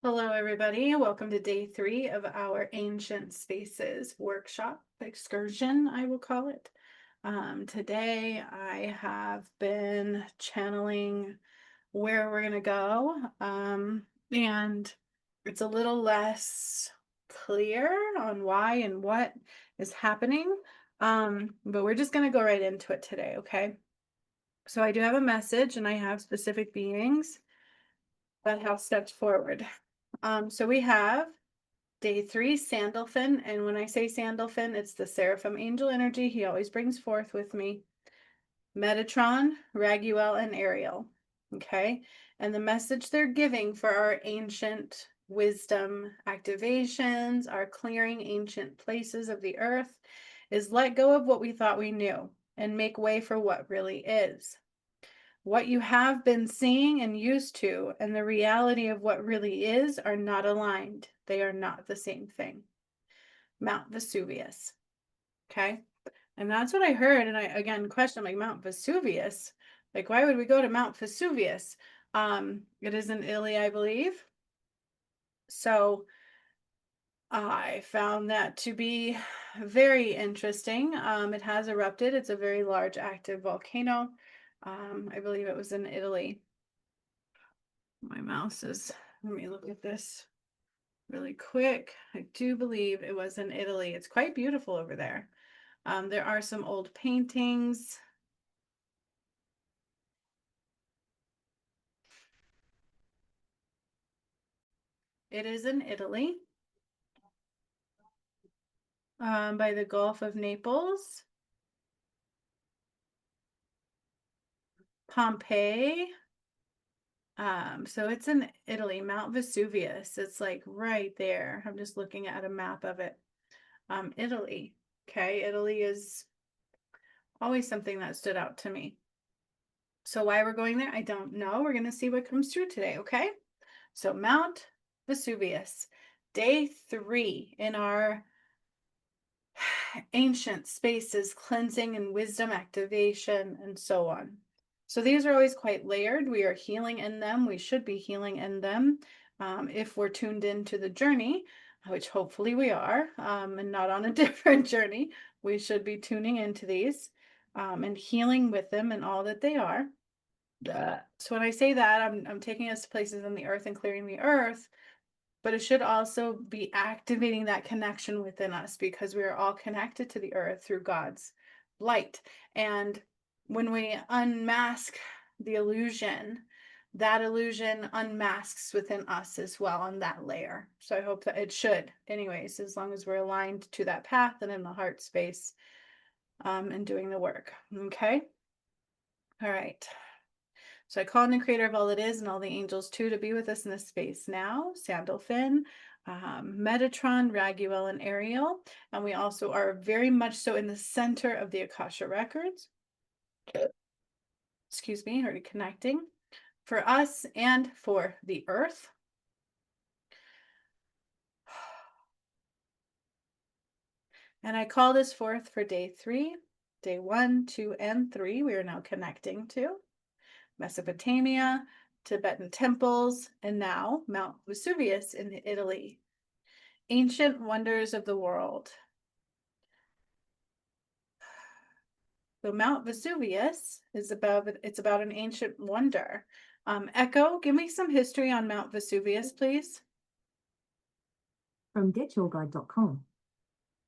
Hello, everybody. Welcome to day 3 of our Ancient Spaces workshop excursion, I will call it. Today, I have been channeling where we're going to go, and it's a little less clear on why and what is happening, but we're just going to go right into it today, okay? So I do have a message, and I have specific beings that have stepped forward. So we have day 3, Sandalphon. And when I say Sandalphon, it's the Seraphim angel energy he always brings forth with me. Metatron, Raguel, and Ariel. Okay. And the message they're giving for our ancient wisdom activations, our clearing ancient places of the earth, is let go of what we thought we knew and make way for what really is. What you have been seeing and used to and the reality of what really is are not aligned. They are not the same thing. Mount Vesuvious. Okay. And that's what I heard. And I again questioned, like, Mount Vesuvious. Like, why would we go to Mount Vesuvious? It is in Italy, I believe. So I found that to be very interesting. It has erupted. It's a very large active volcano. I believe it was in Italy. My mouse is, let me look at this really quick. I do believe it was in Italy. It's quite beautiful over there. There are some old paintings. It is in Italy, by the Gulf of Naples. Pompeii. So it's in Italy, Mount Vesuvius. It's like right there. I'm just looking at a map of it. Italy. Okay, Italy is always something that stood out to me. So why we're going there, I don't know. We're going to see what comes through today, okay? So Mount Vesuvius, day 3 in our ancient spaces, cleansing and wisdom activation, and so on. So these are always quite layered. We are healing in them. We should be healing in them if we're tuned into the journey, which hopefully we are, and not on a different journey. We should be tuning into these and healing with them and all that they are. So when I say that, I'm taking us to places on the earth and clearing the earth, but it should also be activating that connection within us because we are all connected to the earth through God's light. And when we unmask the illusion, that illusion unmasks within us as well on that layer. So I hope that it should, anyways, as long as we're aligned to that path and in the heart space and doing the work. Okay. All right. So I call on the creator of all that is and all the angels too to be with us in this space now. Sandalphon, Metatron, Raguel, and Ariel. And we also are very much so in the center of the Akasha records. Excuse me, already connecting for us and for the earth. And I call this forth for day 3, day 1, 2, and 3. We are now connecting to Mesopotamia, Tibetan temples, and now Mount Vesuvius in Italy. Ancient wonders of the world. So Mount Vesuvius is about an ancient wonder. Echo, give me some history on Mount Vesuvius, please. From getyourguide.com.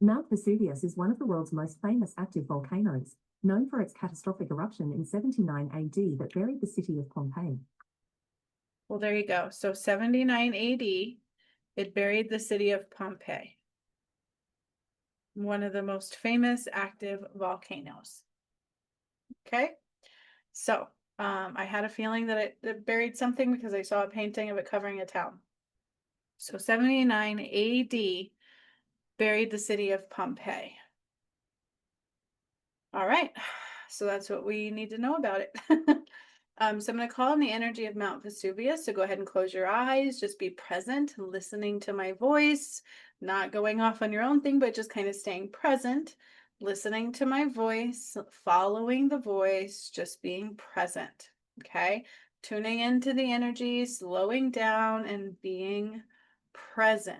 Mount Vesuvius is one of the world's most famous active volcanoes, known for its catastrophic eruption in 79 AD that buried the city of Pompeii. Well, there you go. So 79 AD, it buried the city of Pompeii, one of the most famous active volcanoes. Okay, so I had a feeling that it buried something because I saw a painting of it covering a town. So 79 AD buried the city of Pompeii. All right, so that's what we need to know about it. So I'm going to call on the energy of Mount Vesuvius. So go ahead and close your eyes. Just be present, listening to my voice, not going off on your own thing, but just kind of staying present, listening to my voice, following the voice, just being present. Okay. tuning into the energy, slowing down, and being present.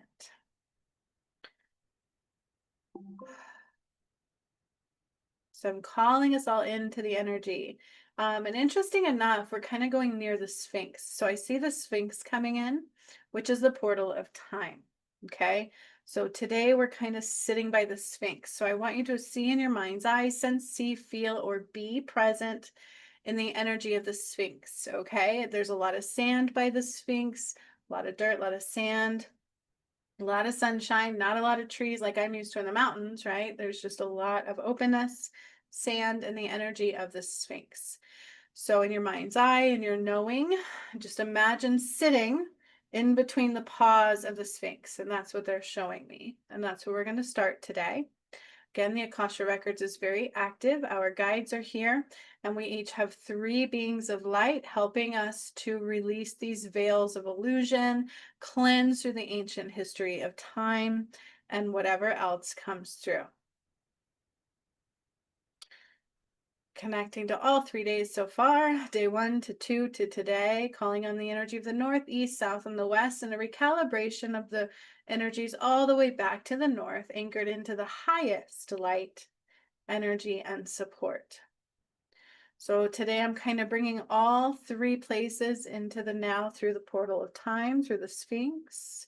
So I'm calling us all into the energy. And interesting enough, we're kind of going near the Sphinx. So I see the Sphinx coming in, which is the portal of time. Okay. So today we're kind of sitting by the Sphinx. So I want you to see in your mind's eye, sense, see, feel, or be present in the energy of the Sphinx. Okay. There's a lot of sand by the Sphinx, a lot of dirt, a lot of sand. A lot of sunshine, not a lot of trees like I'm used to in the mountains, right? There's just a lot of openness, sand, and the energy of the Sphinx. So in your mind's eye and your knowing, just imagine sitting in between the paws of the Sphinx. And that's what they're showing me. And that's where we're going to start today. Again, the Akasha Records is very active. Our guides are here, and we each have 3 beings of light helping us to release these veils of illusion, cleanse through the ancient history of time, and whatever else comes through. Connecting to all 3 days so far, day 1 to 2 to today, calling on the energy of the north, east, south, and the west, and a recalibration of the energies all the way back to the north, anchored into the highest light, energy, and support. So today I'm kind of bringing all 3 places into the now through the portal of time, through the Sphinx,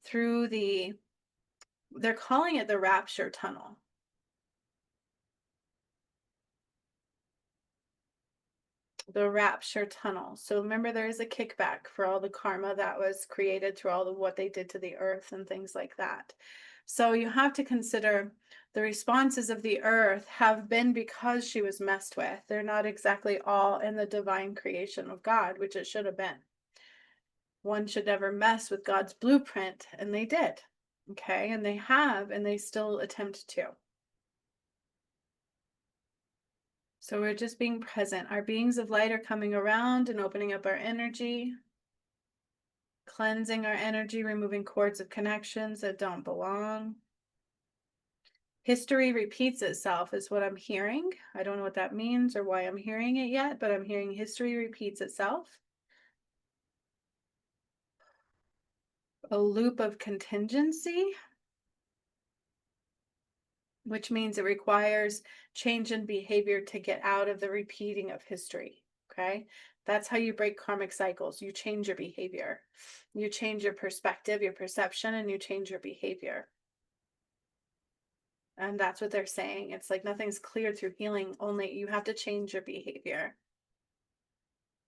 through they're calling it the rapture tunnel. The rapture tunnel. So remember, there is a kickback for all the karma that was created through all of what they did to the earth and things like that. So you have to consider the responses of the earth have been because she was messed with. They're not exactly all in the divine creation of God, which it should have been. One should never mess with God's blueprint, and they did. Okay, and they have, and they still attempt to. So we're just being present. Our beings of light are coming around and opening up our energy, cleansing our energy, removing cords of connections that don't belong. History repeats itself is what I'm hearing. I don't know what that means or why I'm hearing it yet, but I'm hearing history repeats itself. A loop of contingency, which means it requires change in behavior to get out of the repeating of history. Okay. That's how you break karmic cycles. You change your behavior, you change your perspective, your perception, and you change your behavior. And that's what they're saying. It's like nothing's cleared through healing, only you have to change your behavior.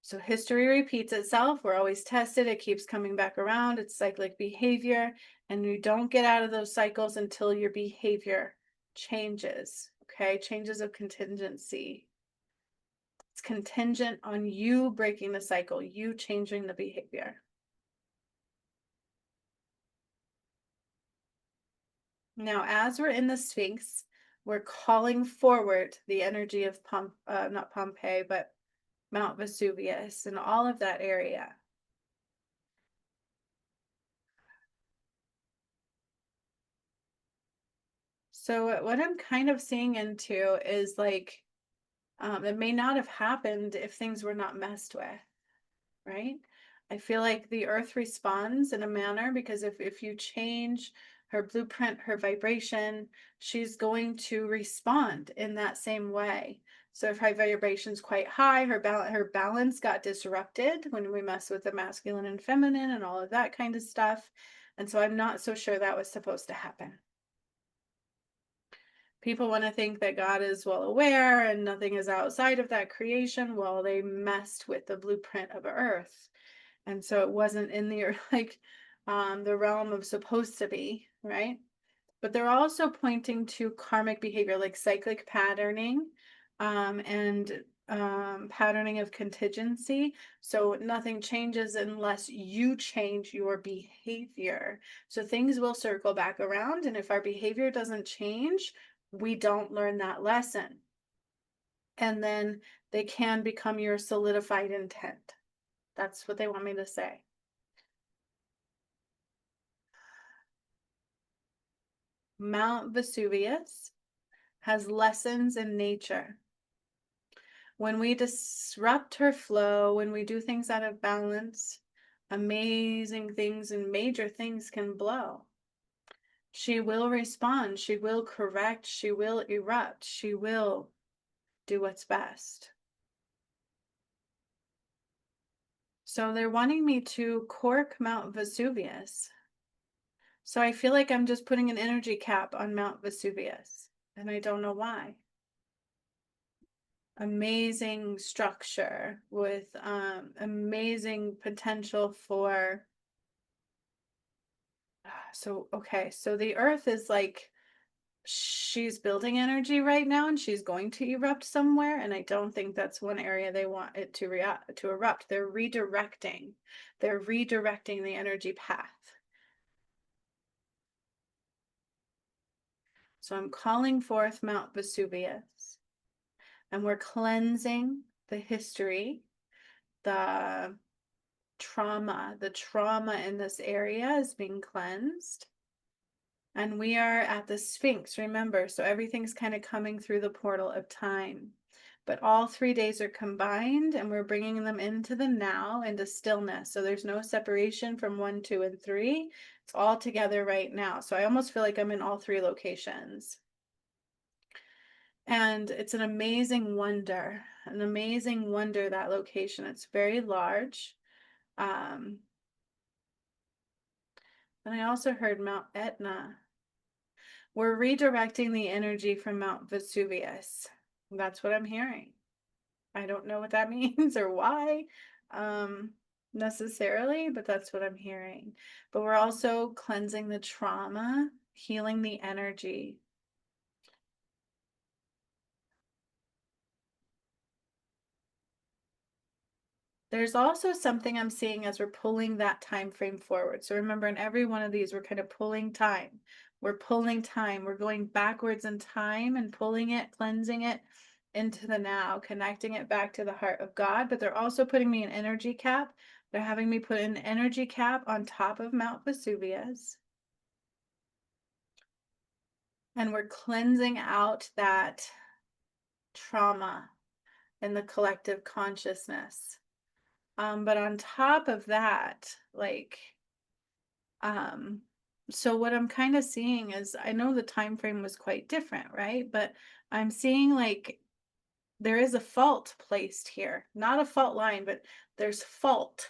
So history repeats itself. We're always tested. It keeps coming back around. It's cyclic behavior. And you don't get out of those cycles until your behavior changes. Okay. Changes of contingency. It's contingent on you breaking the cycle, you changing the behavior. Now, as we're in the Sphinx, we're calling forward the energy of not Pompeii, but Mount Vesuvius and all of that area. So what I'm kind of seeing into is like, it may not have happened if things were not messed with, right? I feel like the earth responds in a manner because if you change her blueprint, her vibration, she's going to respond in that same way. So if her vibration is quite high, her balance got disrupted when we mess with the masculine and feminine and all of that kind of stuff. And so I'm not so sure that was supposed to happen. People want to think that God is well aware and nothing is outside of that creation. Well, they messed with the blueprint of Earth. And so it wasn't in the like the realm of supposed to be, right? But they're also pointing to karmic behavior, like cyclic patterning, and patterning of contingency. So nothing changes unless you change your behavior. So things will circle back around. And if our behavior doesn't change, we don't learn that lesson. And then they can become your solidified intent. That's what they want me to say. Mount Vesuvius has lessons in nature. When we disrupt her flow, when we do things out of balance, amazing things and major things can blow. She will respond, she will correct, she will erupt, she will do what's best. So they're wanting me to cork Mount Vesuvious. So I feel like I'm just putting an energy cap on Mount Vesuvious, and I don't know why. Amazing structure with amazing potential for okay, so the earth is like she's building energy right now and she's going to erupt somewhere, and I don't think that's one area they want it to react to erupt. They're redirecting the energy path. So I'm calling forth Mount Vesuvius, and we're cleansing the history, the the trauma in this area is being cleansed. And we are at the Sphinx, remember, so everything's kind of coming through the portal of time. But all 3 days are combined, and we're bringing them into the now, into stillness. So there's no separation from 1, 2, and 3. It's all together right now. So I almost feel like I'm in all 3 locations. And it's an amazing wonder, that location. It's very large. And I also heard Mount Etna. We're redirecting the energy from Mount Vesuvius. That's what I'm hearing. I don't know what that means or why necessarily, but that's what I'm hearing. But we're also cleansing the trauma, healing the energy. There's also something I'm seeing as we're pulling that time frame forward. So remember, in every one of these, we're kind of pulling time. We're pulling time. We're going backwards in time and pulling it, cleansing it into the now, connecting it back to the heart of God. But they're also putting me an energy cap. They're having me put an energy cap on top of Mount Vesuvius. And we're cleansing out that trauma in the collective consciousness. But on top of that, like, so what I'm kind of seeing is, I know the time frame was quite different, right? But I'm seeing like there is a fault placed here, not a fault line, but there's fault.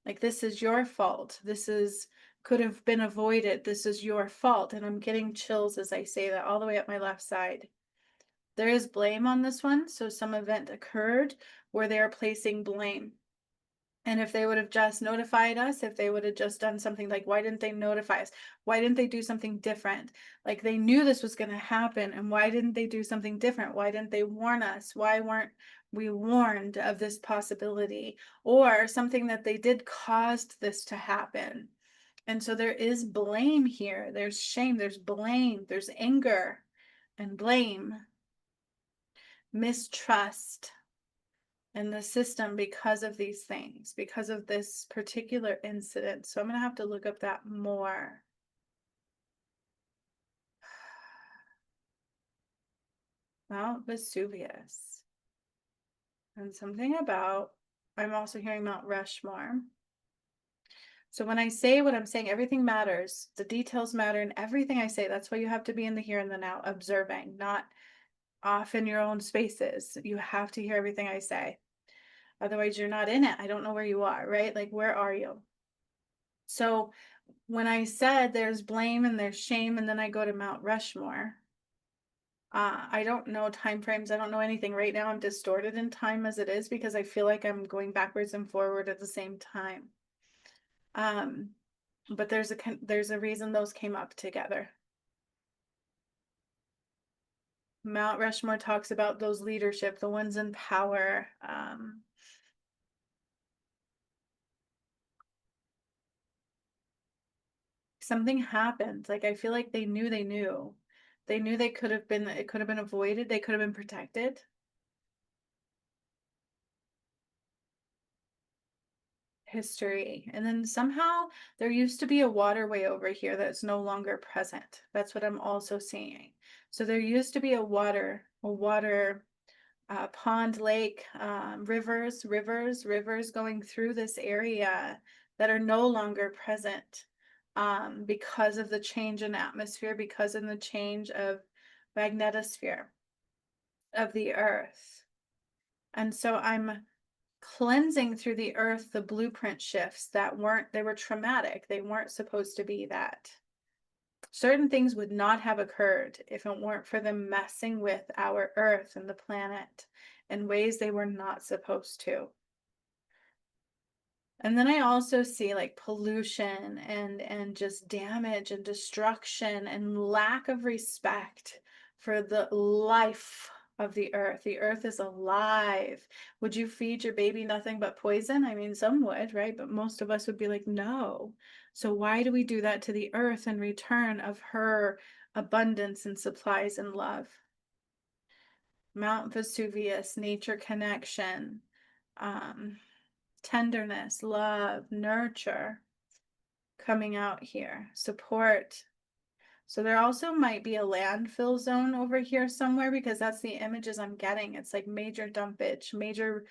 Like, this is your fault. This is could have been avoided. This is your fault. And I'm getting chills as I say that all the way up my left side. There is blame on this one. So some event occurred where they are placing blame. And if they would have just notified us, if they would have just done something, like, why didn't they notify us? Why didn't they do something different? Like, they knew this was going to happen, and why didn't they do something different? Why didn't they warn us? Why weren't we warned of this possibility? Or something that they did caused this to happen. And so there is blame here. There's shame, there's blame, there's anger and blame, mistrust in the system because of these things, because of this particular incident. So I'm going to have to look up that more. Mount Vesuvius. And something about, I'm also hearing Mount Rushmore. So when I say what I'm saying, everything matters. The details matter in everything I say. That's why you have to be in the here and the now, observing, not off in your own spaces. You have to hear everything I say. Otherwise, you're not in it. I don't know where you are, right? Like, where are you? So when I said there's blame and there's shame, and then I go to Mount Rushmore, I don't know time frames. I don't know anything. Right now, I'm distorted in time as it is because I feel like I'm going backwards and forward at the same time. But there's a reason those came up together. Mount Rushmore talks about those leadership, the ones in power. Something happened. Like, I feel like they knew they knew. They knew it could have been avoided. They could have been protected. History. And then somehow there used to be a waterway over here that's no longer present. That's what I'm also seeing. So there used to be a water pond, lake, rivers going through this area that are no longer present because of the change in atmosphere, because of the change of magnetosphere of the earth. And so I'm cleansing through the earth the blueprint shifts that they were traumatic. They weren't supposed to be that. Certain things would not have occurred if it weren't for them messing with our earth and the planet in ways they were not supposed to. And then I also see like pollution and just damage and destruction and lack of respect for the life of the earth. The earth is alive. Would you feed your baby nothing but poison? I mean, some would, right? But most of us would be like, no. So why do we do that to the earth in return of her abundance and supplies and love? Mount Vesuvious, nature connection. Tenderness, love, nurture coming out here, support. So there also might be a landfill zone over here somewhere because that's the images I'm getting. It's like major dumpage, major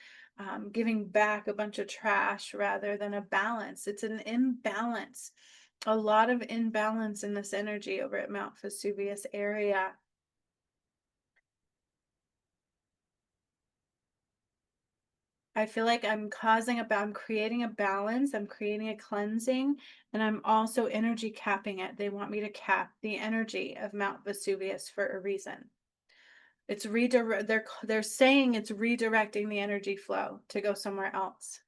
giving back a bunch of trash rather than a balance. It's an imbalance, a lot of imbalance in this energy over at Mount Vesuvius area. I feel like I'm creating a balance, I'm creating a cleansing, and I'm also energy capping it. They want me to cap the energy of Mount Vesuvius for a reason. It's they're saying it's redirecting the energy flow to go somewhere else.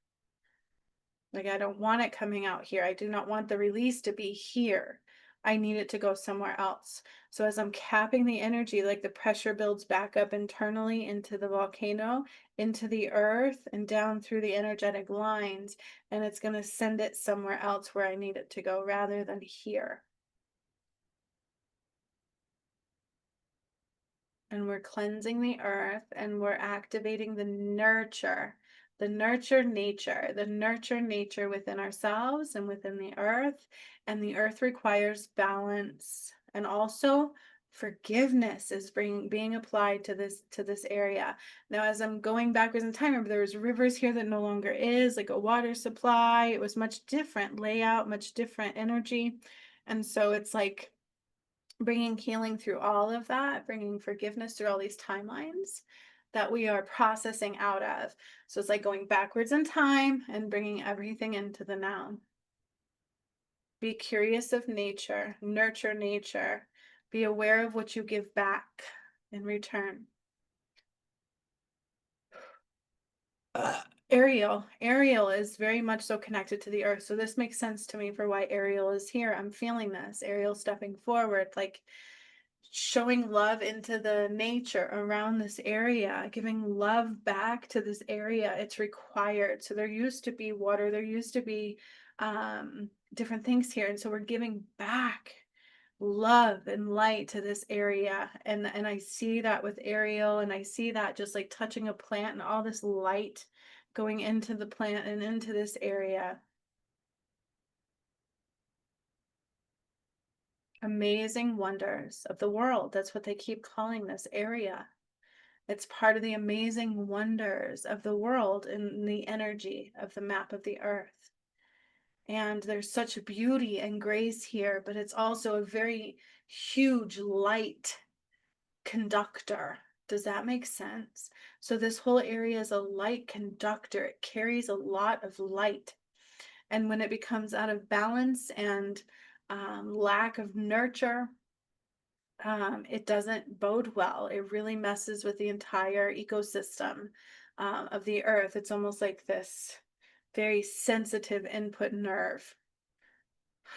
Like, I don't want it coming out here. I do not want the release to be here. I need it to go somewhere else. So as I'm capping the energy, like the pressure builds back up internally into the volcano, into the earth, and down through the energetic lines, and it's going to send it somewhere else where I need it to go rather than here. And we're cleansing the earth and we're activating the nurture nature within ourselves and within the earth. And the earth requires balance, and also forgiveness is being applied to this area. Now, as I'm going backwards in time, remember there was rivers here that no longer is, like a water supply. It was much different layout, much different energy. And so it's like bringing healing through all of that, bringing forgiveness through all these timelines that we are processing out of. So it's like going backwards in time and bringing everything into the now. Be curious of nature, nurture nature, be aware of what you give back in return. Ariel is very much so connected to the earth. So this makes sense to me for why Ariel is here. I'm feeling this. Ariel stepping forward, like showing love into the nature around this area, giving love back to this area. It's required. So there used to be water, there used to be different things here. And so we're giving back love and light to this area. And I see that with Ariel, and I see that just like touching a plant and all this light going into the plant and into this area. Amazing wonders of the world. That's what they keep calling this area. It's part of the amazing wonders of the world and the energy of the map of the earth. And there's such beauty and grace here, but it's also a very huge light conductor. Does that make sense? So this whole area is a light conductor. It carries a lot of light. And when it becomes out of balance and lack of nurture, it doesn't bode well. It really messes with the entire ecosystem of the earth. It's almost like this very sensitive input nerve.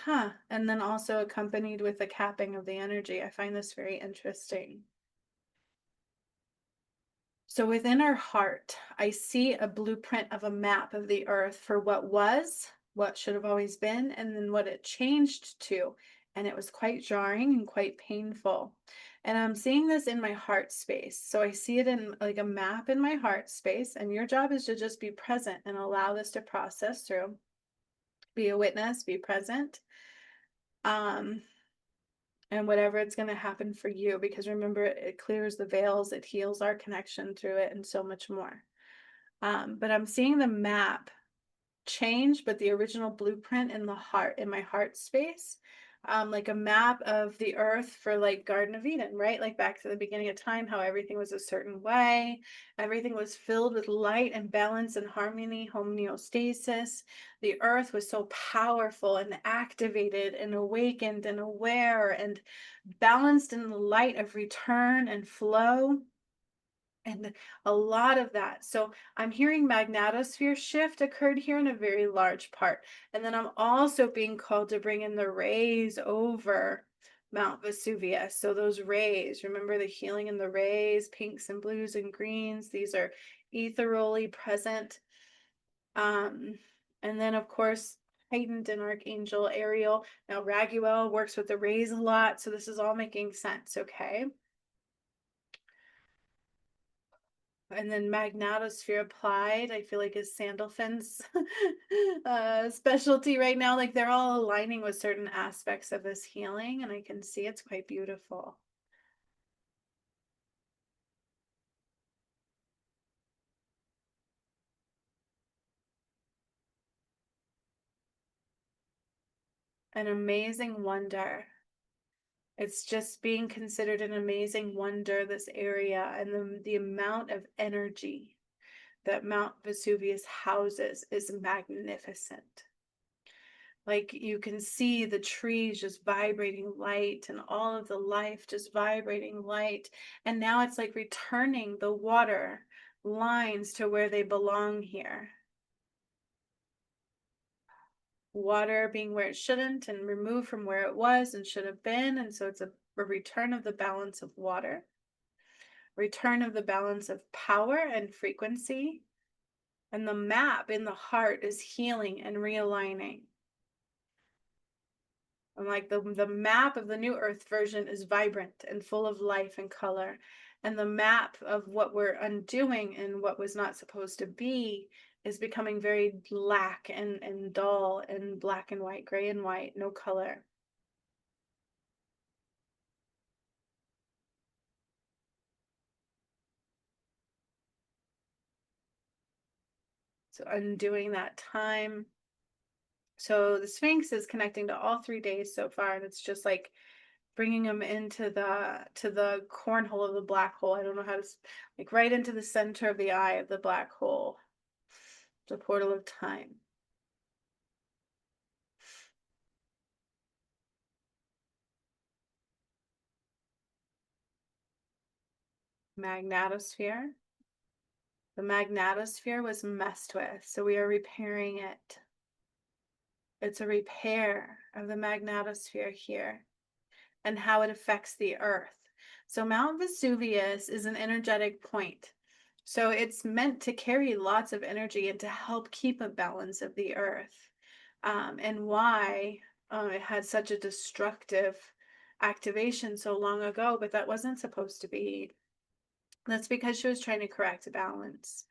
And then also accompanied with the capping of the energy. I find this very interesting. So within our heart, I see a blueprint of a map of the earth for what was, what should have always been, and then what it changed to. And it was quite jarring and quite painful. And I'm seeing this in my heart space. So I see it in like a map in my heart space. And your job is to just be present and allow this to process through. Be a witness, be present. and whatever it's going to happen for you, because remember, it clears the veils, it heals our connection through it, and so much more. But I'm seeing the map change, but the original blueprint in the heart, in my heart space, like a map of the earth for like Garden of Eden, right? Like back to the beginning of time, how everything was a certain way, everything was filled with light and balance and harmony, homeostasis. The earth was so powerful and activated and awakened and aware and balanced in the light of return and flow, and a lot of that. So I'm hearing magnetosphere shift occurred here in a very large part. And then I'm also being called to bring in the rays over Mount Vesuvius. So those rays, remember the healing in the rays, pinks and blues and greens. These are ethereally present. And then of course, heightened and Archangel Ariel. Now Raguel works with the rays a lot. So this is all making sense, okay? And then magnetosphere applied, I feel like is Sandalfin's specialty right now. Like they're all aligning with certain aspects of this healing, and I can see it's quite beautiful. An amazing wonder. It's just being considered an amazing wonder, this area, and the amount of energy that Mount Vesuvius houses is magnificent. Like you can see the trees just vibrating light and all of the life just vibrating light. And now it's like returning the water lines to where they belong here. Water being where it shouldn't and removed from where it was and should have been. And so it's a return of the balance of water, return of the balance of power and frequency. And the map in the heart is healing and realigning. And like the map of the new earth version is vibrant and full of life and color. And the map of what we're undoing and what was not supposed to be is becoming very black and dull and black and white, gray and white, no color. So undoing that time. So the Sphinx is connecting to all 3 days so far, and it's just like bringing them into the cornhole of the black hole. I don't know how to, like right into the center of the eye of the black hole, the portal of time. Magnetosphere. The magnetosphere was messed with, so we are repairing it. It's a repair of the magnetosphere here and how it affects the earth. So Mount Vesuvius is an energetic point. So it's meant to carry lots of energy and to help keep a balance of the earth. And why it had such a destructive activation so long ago, but that wasn't supposed to be. That's because she was trying to correct balance.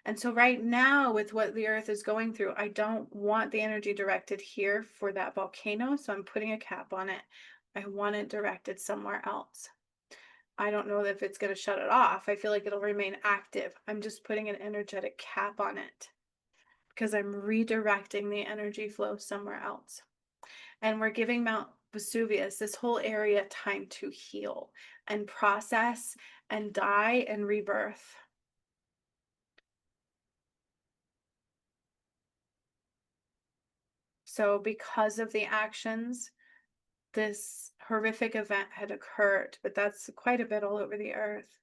And so right now, with what the earth is going through, I don't want the energy directed here for that volcano. So I'm putting a cap on it. I want it directed somewhere else. I don't know if it's going to shut it off. I feel like it'll remain active. I'm just putting an energetic cap on it because I'm redirecting the energy flow somewhere else. And we're giving Mount Vesuvius, this whole area, time to heal and process and die and rebirth. So because of the actions, this horrific event had occurred, but that's quite a bit all over the earth.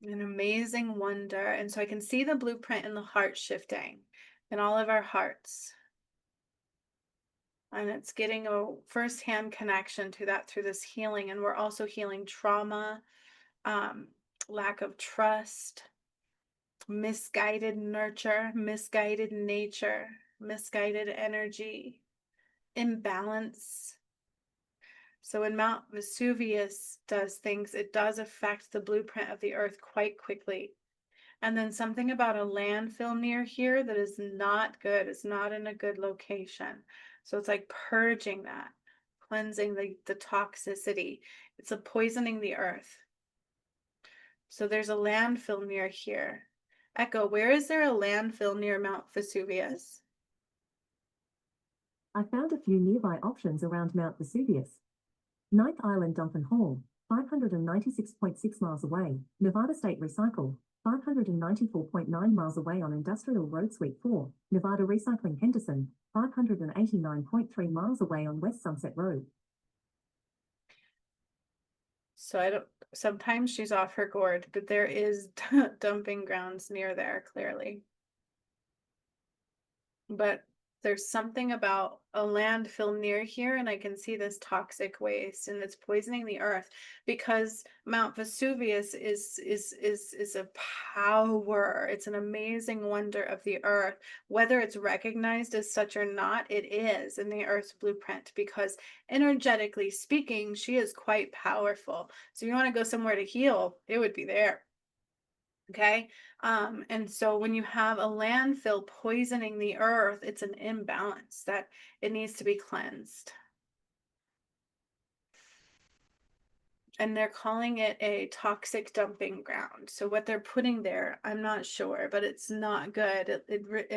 An amazing wonder. And so I can see the blueprint in the heart shifting in all of our hearts. And it's getting a firsthand connection to that through this healing. And we're also healing trauma, lack of trust, misguided nurture, misguided nature, misguided energy, imbalance. So when Mount Vesuvius does things, it does affect the blueprint of the earth quite quickly. And then something about a landfill near here that is not good. It's not in a good location. So it's like purging that, cleansing the toxicity. It's a poisoning the earth. So there's a landfill near here. Echo, where is there a landfill near Mount Vesuvius? I found a few nearby options around Mount Vesuvius. Ninth Island Dump and Haul, 596.6 miles away, Nevada State Recycle, 594.9 miles away on Industrial Road Suite 4, Nevada Recycling Henderson, 589.3 miles away on West Sunset Road. So I don't, sometimes she's off her gourd, but there is dumping grounds near there, clearly. But there's something about a landfill near here, and I can see this toxic waste, and it's poisoning the earth because Mount Vesuvius is a power. It's an amazing wonder of the earth. Whether it's recognized as such or not, it is in the earth's blueprint because energetically speaking, she is quite powerful. So you want to go somewhere to heal, it would be there. Okay. And so when you have a landfill poisoning the earth, it's an imbalance that it needs to be cleansed. And they're calling it a toxic dumping ground. So what they're putting there, I'm not sure, but it's not good.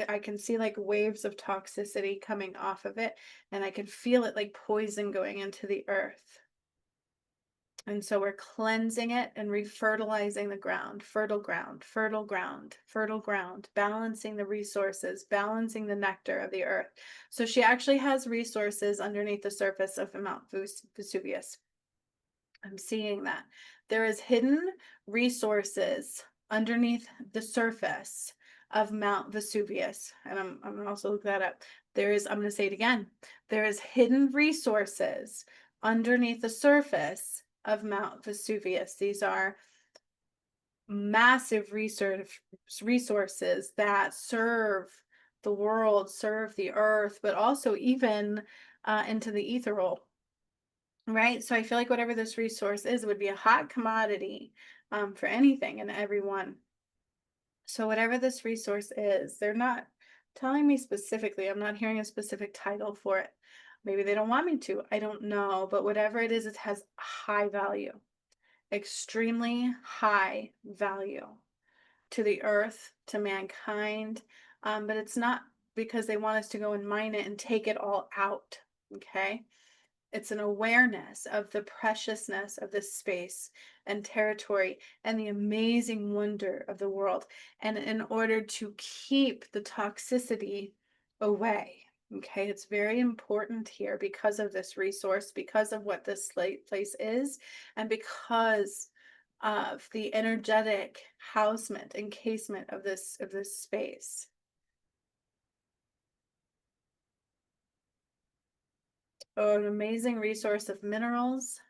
I can see like waves of toxicity coming off of it, and I can feel it like poison going into the earth. And so we're cleansing it and refertilizing the ground, fertile ground, fertile ground, fertile ground, balancing the resources, balancing the nectar of the earth. So she actually has resources underneath the surface of Mount Vesuvius. I'm seeing that. There is hidden resources underneath the surface of Mount Vesuvius. And I'm going to also look that up. I'm going to say it again. There is hidden resources underneath the surface of Mount Vesuvius. These are massive resources that serve the world, serve the earth, but also even into the ethereal, right? So I feel like whatever this resource is would be a hot commodity for anything and everyone. So whatever this resource is, they're not telling me specifically. I'm not hearing a specific title for it. Maybe they don't want me to. I don't know. But whatever it is, it has high value, extremely high value to the earth, to mankind. But it's not because they want us to go and mine it and take it all out. Okay. It's an awareness of the preciousness of this space and territory and the amazing wonder of the world. And in order to keep the toxicity away, okay, it's very important here because of this resource, because of what this place is, and because of the energetic housement, encasement of this space. Oh, an amazing resource of minerals,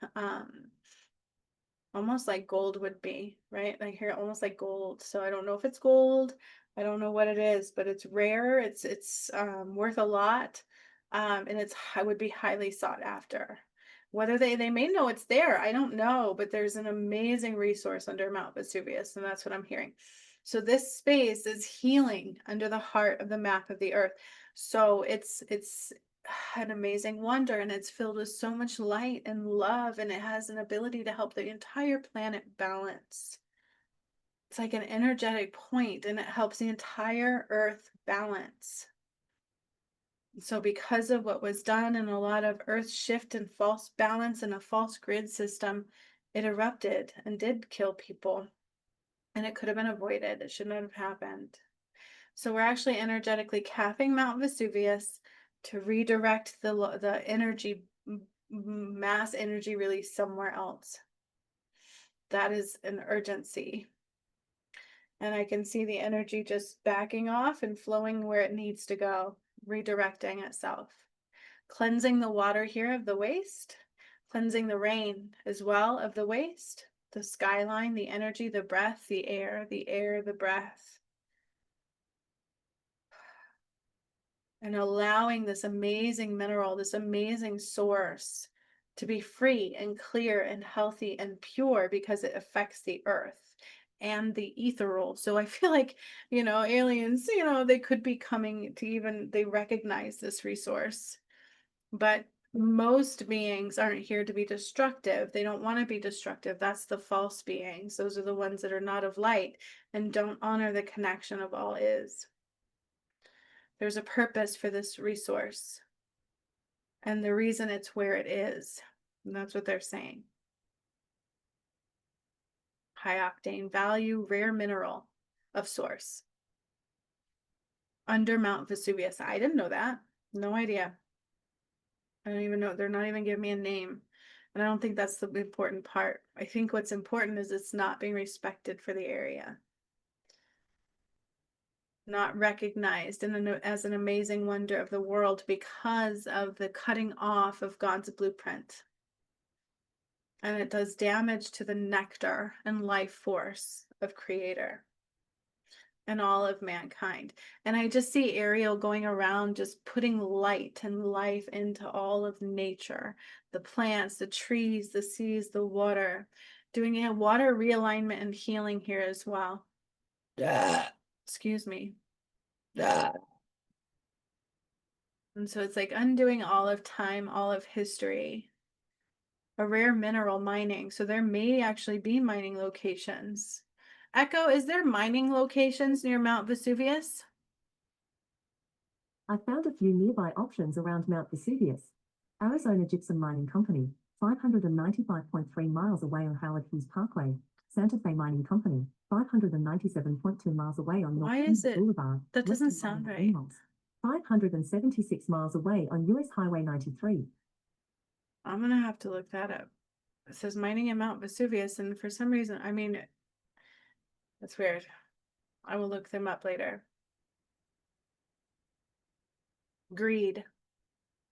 almost like gold would be, right? I hear almost like gold. So I don't know if it's gold. I don't know what it is, but it's rare. It's worth a lot, and it would be highly sought after. Whether they may know it's there, I don't know, but there's an amazing resource under Mount Vesuvius, and that's what I'm hearing. So this space is healing under the heart of the map of the earth. So it's an amazing wonder, and it's filled with so much light and love, and it has an ability to help the entire planet balance. It's like an energetic point, and it helps the entire earth balance. So because of what was done and a lot of earth shift and false balance and a false grid system, it erupted and did kill people, and it could have been avoided. It should not have happened. So we're actually energetically capping Mount Vesuvius to redirect the energy, mass energy release somewhere else. That is an urgency. And I can see the energy just backing off and flowing where it needs to go, redirecting itself. Cleansing the water here of the waste, cleansing the rain as well of the waste, the skyline, the energy, the breath, the air, the breath. And allowing this amazing mineral, this amazing source to be free and clear and healthy and pure because it affects the earth and the ethereal. So I feel like, aliens, they could be coming to they recognize this resource. But most beings aren't here to be destructive. They don't want to be destructive. That's the false beings. Those are the ones that are not of light and don't honor the connection of all is. There's a purpose for this resource. And the reason it's where it is. And that's what they're saying. High octane value, rare mineral of source. Under Mount Vesuvius. I didn't know that. No idea. I don't even know. They're not even giving me a name. And I don't think that's the important part. I think what's important is it's not being respected for the area. Not recognized as an amazing wonder of the world because of the cutting off of God's blueprint. And it does damage to the nectar and life force of Creator and all of mankind. And I just see Ariel going around just putting light and life into all of nature, the plants, the trees, the seas, the water, doing a water realignment and healing here as well. Excuse me. And so it's like undoing all of time, all of history. A rare mineral mining. So there may actually be mining locations. Echo, is there mining locations near Mount Vesuvius? I found a few nearby options around Mount Vesuvius. Arizona Gypsum Mining Company, 595.3 miles away on Howard Hughes Parkway. Santa Fe Mining Company, 597.2 miles away on North Kings Boulevard. That doesn't sound right. 576 miles away on US Highway 93. I'm going to have to look that up. It says mining in Mount Vesuvius, and for some reason, I mean, that's weird. I will look them up later. Greed.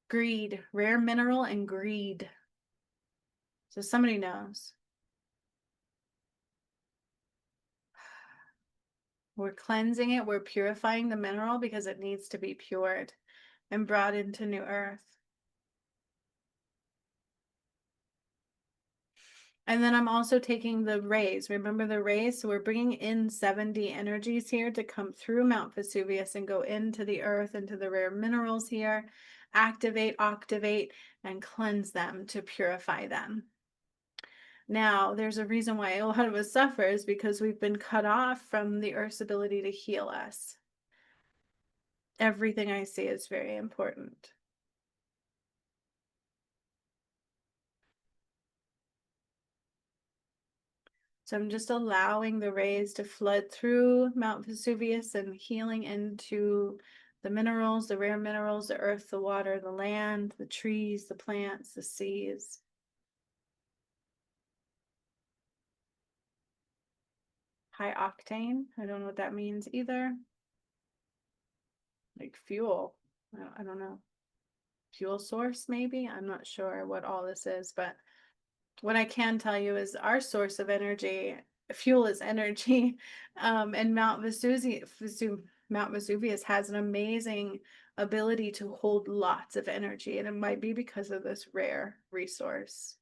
Greed. Rare mineral and greed. So somebody knows. We're cleansing it. We're purifying the mineral because it needs to be pured and brought into new earth. And then I'm also taking the rays. Remember the rays? So we're bringing in 70 energies here to come through Mount Vesuvius and go into the earth, into the rare minerals here, activate, and cleanse them to purify them. Now, there's a reason why a lot of us suffer is because we've been cut off from the earth's ability to heal us. Everything I see is very important. So I'm just allowing the rays to flood through Mount Vesuvius and healing into the minerals, the rare minerals, the earth, the water, the land, the trees, the plants, the seas. High octane. I don't know what that means either. Like fuel. I don't know. Fuel source, maybe? I'm not sure what all this is, but what I can tell you is our source of energy, fuel is energy, and Mount Vesuvius has an amazing ability to hold lots of energy, and it might be because of this rare resource.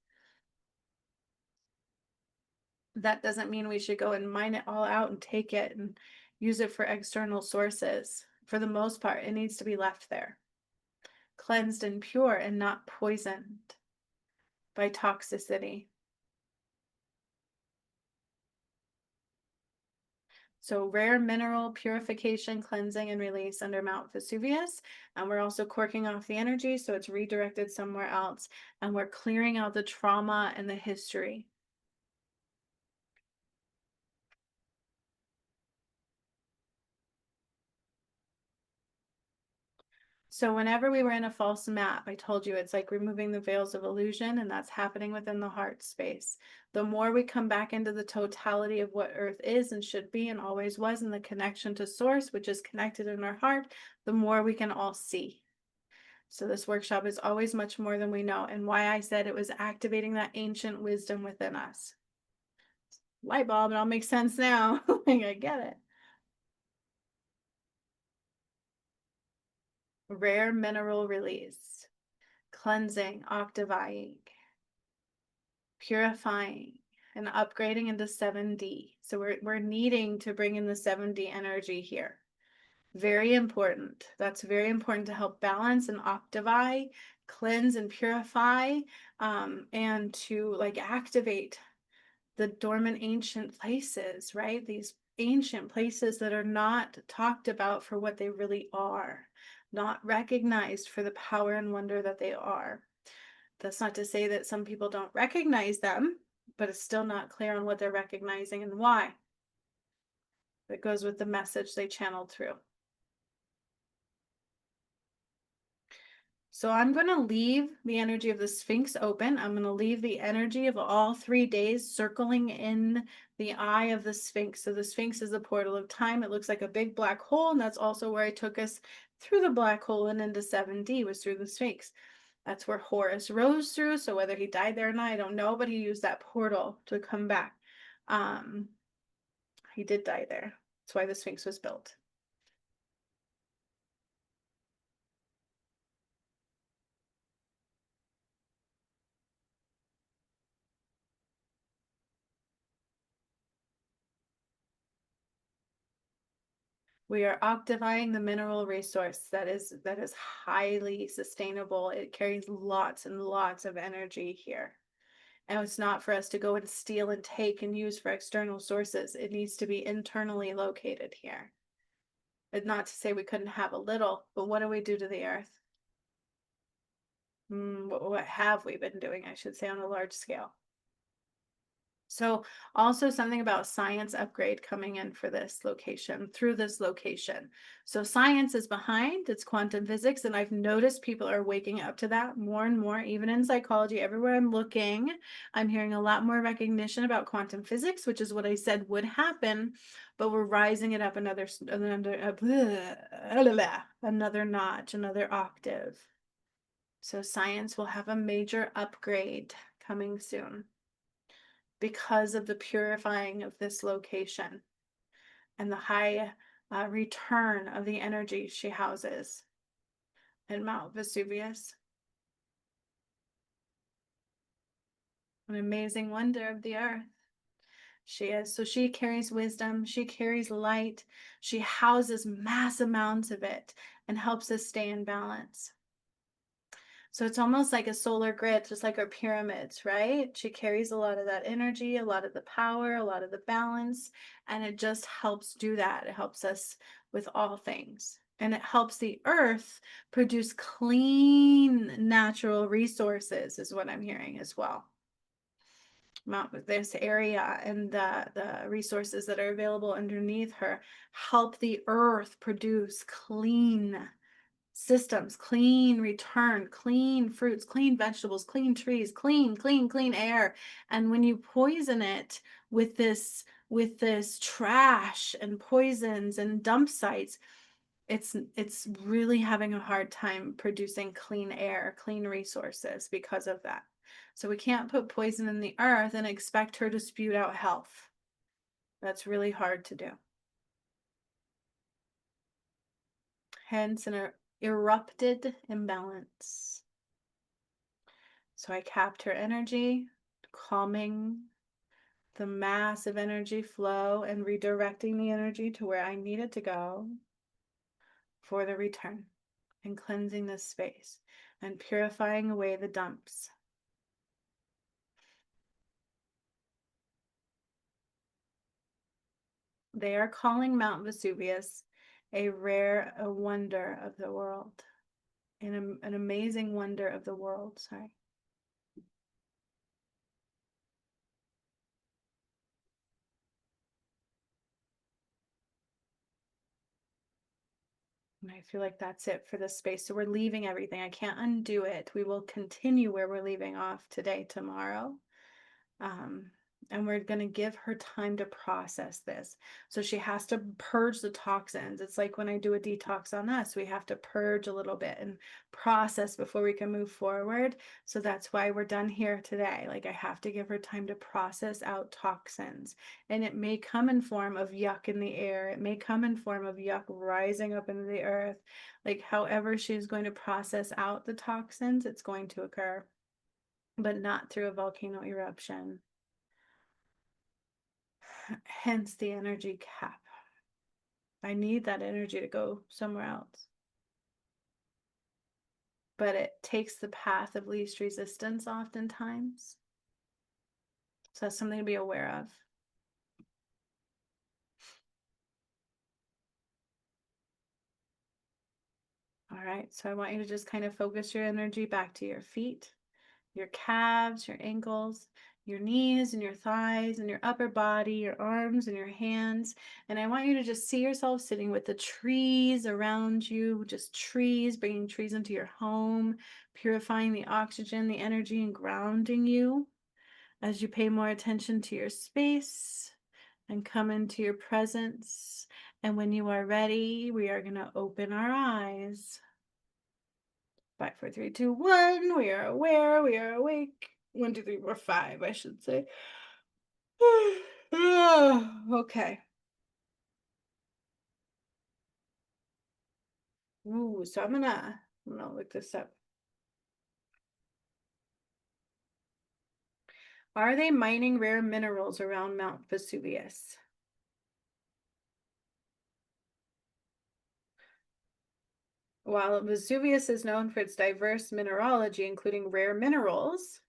That doesn't mean we should go and mine it all out and take it and use it for external sources. For the most part, it needs to be left there, cleansed and pure and not poisoned by toxicity. So rare mineral purification, cleansing, and release under Mount Vesuvius. And we're also corking off the energy so it's redirected somewhere else. And we're clearing out the trauma and the history. So whenever we were in a false map, I told you it's like removing the veils of illusion, and that's happening within the heart space. The more we come back into the totality of what Earth is and should be and always was, and the connection to Source, which is connected in our heart, the more we can all see. So this workshop is always much more than we know, and why I said it was activating that ancient wisdom within us. Light bulb, it all makes sense now. Like, I get it. Rare mineral release, cleansing, octavizing, purifying, and upgrading into 7D. So we're needing to bring in the 7D energy here. Very important. That's very important to help balance and optivate, cleanse and purify, and to like activate the dormant ancient places, right? These ancient places that are not talked about for what they really are, not recognized for the power and wonder that they are. That's not to say that some people don't recognize them, but it's still not clear on what they're recognizing and why. That goes with the message they channeled through. So I'm going to leave the energy of the Sphinx open. I'm going to leave the energy of all 3 days circling in the eye of the Sphinx. So the Sphinx is the portal of time. It looks like a big black hole, and that's also where I took us through the black hole and into 7D, was through the Sphinx. That's where Horus rose through. So whether he died there or not, I don't know, but he used that portal to come back. He did die there. That's why the Sphinx was built. We are activating the mineral resource that is highly sustainable. It carries lots and lots of energy here. And it's not for us to go and steal and take and use for external sources. It needs to be internally located here. It's not to say we couldn't have a little, but what do we do to the earth? What have we been doing, I should say, on a large scale? So also something about science upgrade coming in for this location, through this location. So science is behind, it's quantum physics, and I've noticed people are waking up to that more and more, even in psychology. Everywhere I'm looking, I'm hearing a lot more recognition about quantum physics, which is what I said would happen, but we're rising it up another notch, another octave. So science will have a major upgrade coming soon because of the purifying of this location and the high return of the energy she houses in Mount Vesuvious. An amazing wonder of the earth. She is. So she carries wisdom, she carries light, she houses mass amounts of it and helps us stay in balance. So it's almost like a solar grid, just like our pyramids, right? She carries a lot of that energy, a lot of the power, a lot of the balance, and it just helps do that. It helps us with all things. And it helps the earth produce clean natural resources, is what I'm hearing as well. This area and the resources that are available underneath her help the earth produce clean systems, clean return, clean fruits, clean vegetables, clean trees, clean air. And when you poison it with this trash and poisons and dump sites, it's really having a hard time producing clean air, clean resources because of that. So we can't put poison in the earth and expect her to spew out health. That's really hard to do. Hence an erupted imbalance. So I capped her energy, calming the massive energy flow and redirecting the energy to where I needed to go for the return, and cleansing this space and purifying away the dumps. They are calling Mount Vesuvious a wonder of the world, an amazing wonder of the world. Sorry. And I feel like that's it for this space. So we're leaving everything. I can't undo it. We will continue where we're leaving off today, tomorrow. And we're going to give her time to process this. So she has to purge the toxins. It's like when I do a detox on us, we have to purge a little bit and process before we can move forward. So that's why we're done here today. Like I have to give her time to process out toxins. And it may come in form of yuck in the air. It may come in form of yuck rising up into the earth. Like however she's going to process out the toxins, it's going to occur, but not through a volcano eruption. Hence the energy cap. I need that energy to go somewhere else. But it takes the path of least resistance oftentimes. So that's something to be aware of. All right, so I want you to just kind of focus your energy back to your feet, your calves, your ankles, your knees and your thighs and your upper body, your arms and your hands. And I want you to just see yourself sitting with the trees around you, just trees, bringing trees into your home, purifying the oxygen, the energy, and grounding you as you pay more attention to your space and come into your presence. And when you are ready, we are going to open our eyes. 5, 4, 3, 2, 1. We are aware. We are awake. 1, 2, 3, 4, 5, I should say. Okay. Ooh, so I'm gonna look this up. Are they mining rare minerals around Mount Vesuvius? While Vesuvius is known for its diverse mineralogy, including rare minerals,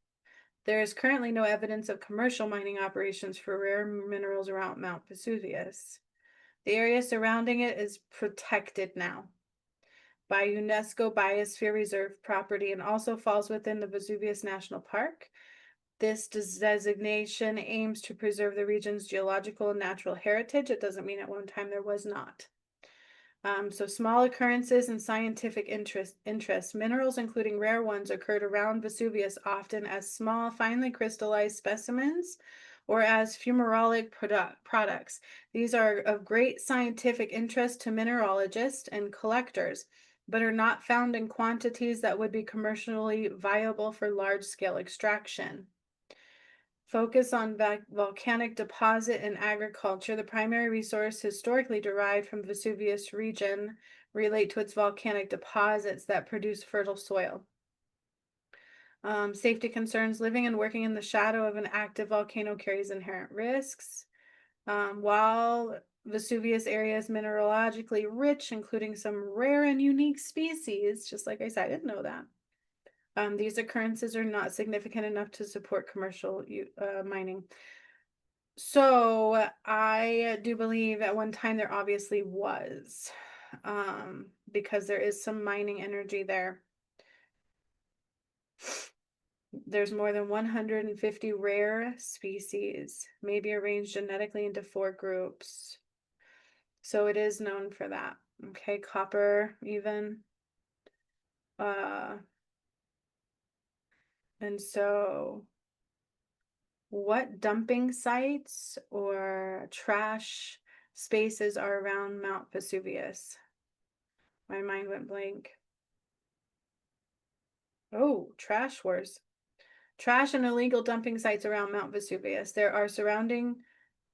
there is currently no evidence of commercial mining operations for rare minerals around Mount Vesuvius. The area surrounding it is protected now by UNESCO Biosphere Reserve property and also falls within the Vesuvius National Park. This designation aims to preserve the region's geological and natural heritage. It doesn't mean at one time there was not. So small occurrences and scientific interest. Minerals, including rare ones, occurred around Vesuvius often as small, finely crystallized specimens or as fumarolic products. These are of great scientific interest to mineralogists and collectors, but are not found in quantities that would be commercially viable for large-scale extraction. Focus on volcanic deposit and agriculture. The primary resource historically derived from Vesuvius region relate to its volcanic deposits that produce fertile soil. Safety concerns. Living and working in the shadow of an active volcano carries inherent risks. While Vesuvius area is mineralogically rich, including some rare and unique species, just like I said, I didn't know that. These occurrences are not significant enough to support commercial mining. So I do believe at one time there obviously was, because there is some mining energy there. There's more than 150 rare species, maybe arranged genetically into 4 groups. So it is known for that. Okay, copper even. And so what dumping sites or trash spaces are around Mount Vesuvius? My mind went blank. Oh, trash wars. Trash and illegal dumping sites around Mount Vesuvius. The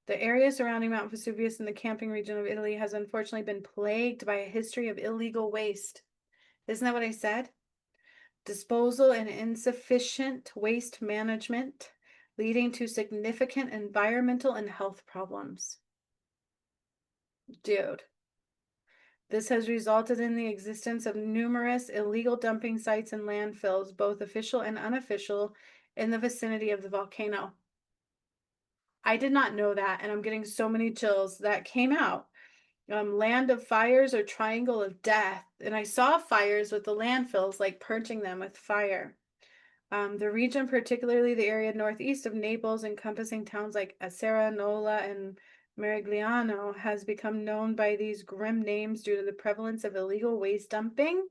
area surrounding Mount Vesuvius in the camping region of Italy has unfortunately been plagued by a history of illegal waste. Isn't that what I said? Disposal and insufficient waste management, leading to significant environmental and health problems. Dude. This has resulted in the existence of numerous illegal dumping sites and landfills, both official and unofficial, in the vicinity of the volcano. I did not know that, and I'm getting so many chills. That came out. Land of fires or triangle of death. And I saw fires with the landfills, like purging them with fire. The region, particularly the area northeast of Naples, encompassing towns like Acera, Nola, and Merigliano, has become known by these grim names due to the prevalence of illegal waste dumping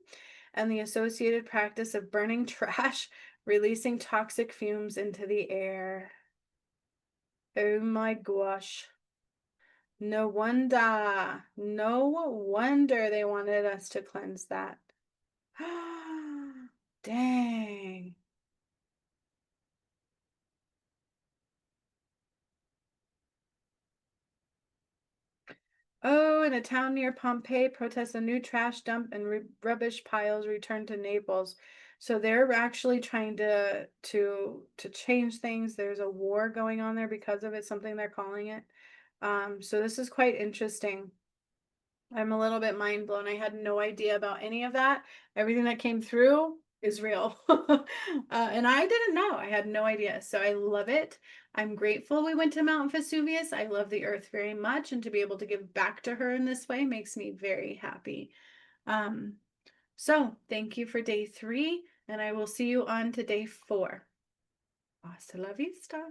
and the associated practice of burning trash, releasing toxic fumes into the air. Oh my gosh. No wonder they wanted us to cleanse that. Dang. Oh, in a town near Pompeii, protests a new trash dump and rubbish piles return to Naples. So they're actually trying to change things. There's a war going on there because of it, something they're calling it. So this is quite interesting. I'm a little bit mind blown. I had no idea about any of that. Everything that came through is real. And I didn't know. I had no idea. So I love it. I'm grateful we went to Mount Vesuvius. I love the earth very much. And to be able to give back to her in this way makes me very happy. Um, so thank you for day 3. And I will see you on to day 4. Hasta la vista.